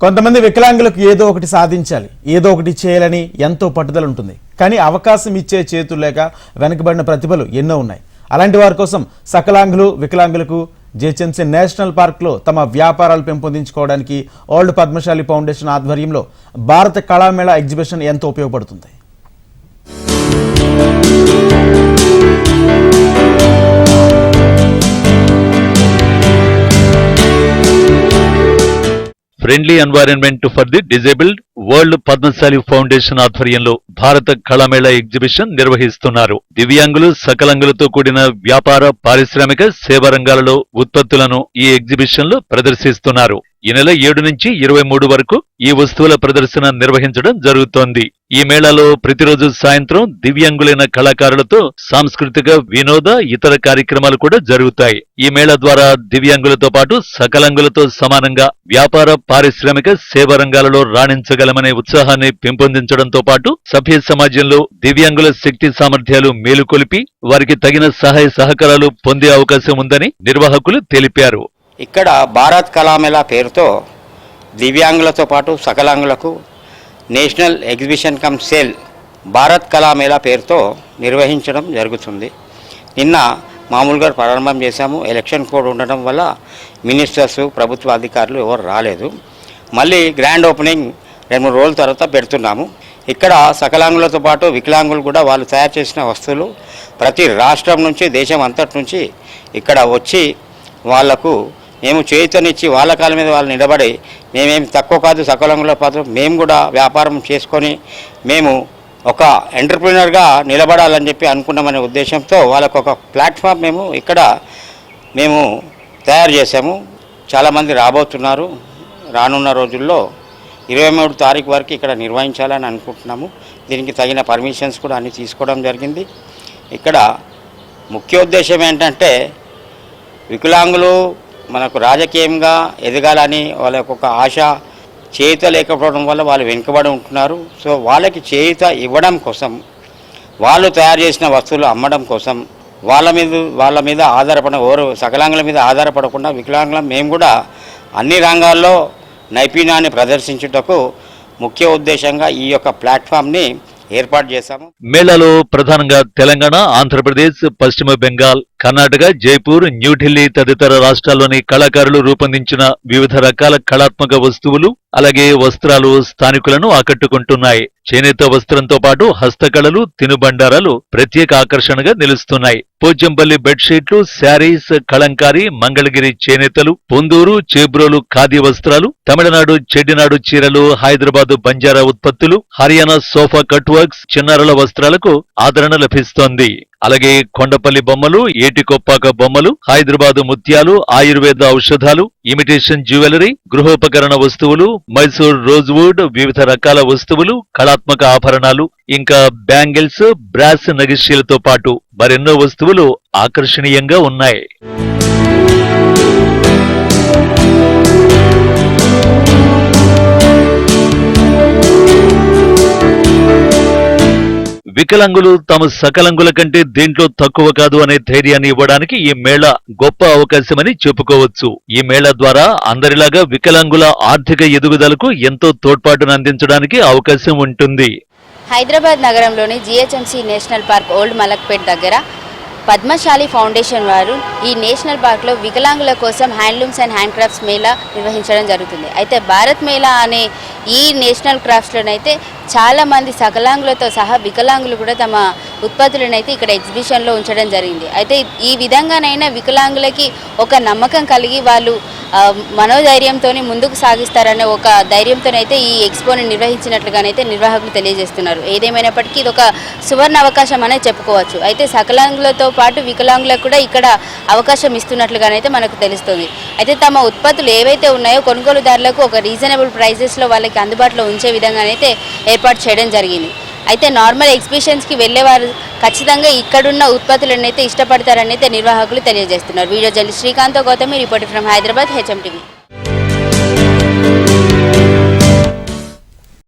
కొంతమంది వికలాంగులకు ఏదో ఒకటి సాధించాలి, ఏదో ఒకటి చేయాలని ఎంతో పట్టుదల ఉంటుంది. కానీ అవకాశం ఇచ్చే చేతులు లేక వెనుకబడిన ప్రతిభలు ఎన్నో ఉన్నాయి. అలాంటి వారి కోసం సకలాంగులు, వికలాంగులకు జిహెచ్ఎంసీ నేషనల్ పార్క్లో తమ వ్యాపారాలు పెంపొందించుకోవడానికి ఓల్డ్ పద్మశాలి ఫౌండేషన్ ఆధ్వర్యంలో భారత కళామేళా ఎగ్జిబిషన్ ఎంతో ఉపయోగపడుతుంది. Friendly environment for the disabled world Padmashali foundation ఆధ్వర్యంలో భారత కళామేళా ఎగ్జిబిషన్ నిర్వహిస్తున్నారు. దివ్యాంగులు, సకలాంగులతో కూడిన వ్యాపార, పారిశ్రామిక, సేవా రంగాలలో ఉత్పత్తులను ఈ ఎగ్జిబిషన్ లో ప్రదర్శిస్తున్నారు. ఈ నెల 7 నుంచి 23 వరకు ఈ వస్తువుల ప్రదర్శన నిర్వహించడం జరుగుతోంది. ఈ మేళాలో ప్రతిరోజు సాయంత్రం దివ్యాంగులైన కళాకారులతో సాంస్కృతిక, వినోద, ఇతర కార్యక్రమాలు కూడా జరుగుతాయి. ఈ మేళా ద్వారా దివ్యాంగులతో పాటు సకలాంగులతో సమానంగా వ్యాపార, పారిశ్రామిక, సేవా రంగాలలో రాణించగలమనే ఉత్సాహాన్ని పెంపొందించడంతో పాటు సభ్య సమాజంలో దివ్యాంగుల శక్తి సామర్థ్యాలు మేలుకొలిపి వారికి తగిన సహాయ సహకారాలు పొందే అవకాశం ఉందని నిర్వాహకులు తెలిపారు. ఇక్కడ భారత్ కళామేళా పేరుతో దివ్యాంగులతో పాటు సకలాంగులకు national exhibition cum sale Bharat Kalamela పేరుతో నిర్వహించడం జరుగుతుంది. నిన్న మామూలుగా ప్రారంభం చేశాము. ఎలక్షన్ కోడ్ ఉండడం వల్ల మినిస్టర్స్, ప్రభుత్వ అధికారులు ఎవరు రాలేదు. మళ్ళీ గ్రాండ్ ఓపెనింగ్ 2-3 రోజుల తర్వాత పెడుతున్నాము. ఇక్కడ సకలాంగులతో పాటు వికలాంగులు కూడా వాళ్ళు తయారు చేసిన వస్తువులు ప్రతి రాష్ట్రం నుంచి, దేశం అంతటి నుంచి ఇక్కడ వచ్చి వాళ్లకు మేము చేతనిచ్చి వాళ్ళ కాళ్ళ మీద వాళ్ళు నిలబడి మేమేమి తక్కువ కాదు, సకలాంగుల పాత్ర మేము కూడా వ్యాపారం చేసుకొని మేము ఒక ఎంటర్ప్రీనర్గా నిలబడాలని చెప్పి అనుకున్నామనే ఉద్దేశంతో వాళ్ళకు ఒక ప్లాట్ఫామ్ మేము తయారు చేసాము. చాలామంది రాబోతున్నారు. రానున్న రోజుల్లో 23 తారీఖు వరకు ఇక్కడ నిర్వహించాలని అనుకుంటున్నాము. దీనికి తగిన పర్మిషన్స్ కూడా అన్నీ తీసుకోవడం జరిగింది. ఇక్కడ ముఖ్య ఉద్దేశం ఏంటంటే వికలాంగులు మనకు రాజకీయంగా ఎదగాలని వాళ్ళకు ఒక ఆశ, చేయుత లేకపోవడం వల్ల వాళ్ళు వెనుకబడి ఉంటున్నారు. సో వాళ్ళకి చేయుత ఇవ్వడం కోసం, వాళ్ళు తయారు చేసిన వస్తువులు అమ్మడం కోసం వాళ్ళ మీద సకలాంగుల మీద ఆధారపడకుండా వికలాంగులం మేము కూడా అన్ని రంగాల్లో నైపుణ్యాన్ని ప్రదర్శించుటకు ముఖ్య ఉద్దేశంగా ఈ యొక్క ప్లాట్ఫామ్ని ఏర్పాటు చేశాము. మేళాలో ప్రధానంగా తెలంగాణ, ఆంధ్రప్రదేశ్, పశ్చిమ బెంగాల్, కర్ణాటక, జైపూర్, న్యూఢిల్లీ తదితర రాష్ట్రాల్లోని కళాకారులు రూపొందించిన వివిధ రకాల కళాత్మక వస్తువులు, అలాగే వస్త్రాలు స్థానికులను ఆకట్టుకుంటున్నాయి. చేనేత వస్త్రంతో పాటు హస్తకళలు, తినుబండారాలు ప్రత్యేక ఆకర్షణగా నిలుస్తున్నాయి. పోచంపల్లి బెడ్షీట్లు, శారీస్, కళంకారీ, మంగళగిరి చేనేతలు, పొందూరు, చేబ్రోలు ఖాదీ వస్త్రాలు, తమిళనాడు చెడ్డినాడు చీరలు, హైదరాబాదు బంజారా ఉత్పత్తులు, హర్యానా సోఫా కట్ వర్క్స్, చిన్నారుల వస్త్రాలకు ఆదరణ లభిస్తోంది. అలాగే కొండపల్లి బొమ్మలు, ఏటికొప్పాక బొమ్మలు, హైదరాబాదు ముత్యాలు, ఆయుర్వేద ఔషధాలు, ఇమిటేషన్ జ్యువెలరీ, గృహోపకరణ వస్తువులు, మైసూర్ రోజ్వుడ్, వివిధ రకాల వస్తువులు, కళాత్మక ఆభరణాలు, ఇంకా బ్యాంగిల్స్, బ్రాస్ నగిషీలతో పాటు మరెన్నో వస్తువులు ఆకర్షణీయంగా ఉన్నాయి. వికలాంగులు తమ సకలాంగుల కంటే దేంట్లో తక్కువ కాదు అనే ధైర్యాన్ని ఇవ్వడానికి ఈ మేళా గొప్ప అవకాశమని చెప్పుకోవచ్చు. ఈ మేళా ద్వారా అందరిలాగా వికలాంగుల ఆర్థిక ఎదుగుదలకు ఎంతో తోడ్పాటును అందించడానికి అవకాశం ఉంటుంది. హైదరాబాద్ నగరంలోని GHMC national park old Malakpet దగ్గర పద్మశాలి ఫౌండేషన్ వారు ఈ నేషనల్ పార్క్లో వికలాంగుల కోసం handlooms and hand crafts Mela నిర్వహించడం జరుగుతుంది. అయితే భారత్ మేళా అనే ఈ నేషనల్ క్రాఫ్ట్స్లోనైతే చాలామంది సకలాంగులతో సహా వికలాంగులు కూడా తమ ఉత్పత్తులను అయితే ఇక్కడ ఎగ్జిబిషన్లో ఉంచడం జరిగింది. అయితే ఈ విధంగానైనా వికలాంగులకి ఒక నమ్మకం కలిగి వాళ్ళు మనోధైర్యంతో ముందుకు సాగిస్తారనే ఒక ధైర్యంతోనైతే ఈ ఎక్స్పోని నిర్వహించినట్లుగానైతే నిర్వాహకులు తెలియజేస్తున్నారు. ఏదేమైనప్పటికీ ఇది ఒక సువర్ణ అవకాశం అనే చెప్పుకోవచ్చు. అయితే సకలాంగులతో పాటు వికలాంగులకు కూడా ఇక్కడ అవకాశం ఇస్తున్నట్లుగానైతే మనకు తెలుస్తుంది. అయితే తమ ఉత్పత్తులు ఏవైతే ఉన్నాయో కొనుగోలుదారులకు ఒక రీజనబుల్ ప్రైజెస్లో వాళ్ళకి అందుబాటులో ఉంచే విధంగానైతే ఏర్పాటు చేయడం జరిగింది. అయితే నార్మల్ ఎగ్జిబిషన్స్కి వెళ్ళేవారు ఖచ్చితంగా ఇక్కడున్న ఉత్పత్తులను అయితే ఇష్టపడతారని అయితే నిర్వాహకులు తెలియజేస్తున్నారు. Video journalist Srikanth Gautami, reporter from Hyderabad, HM TV.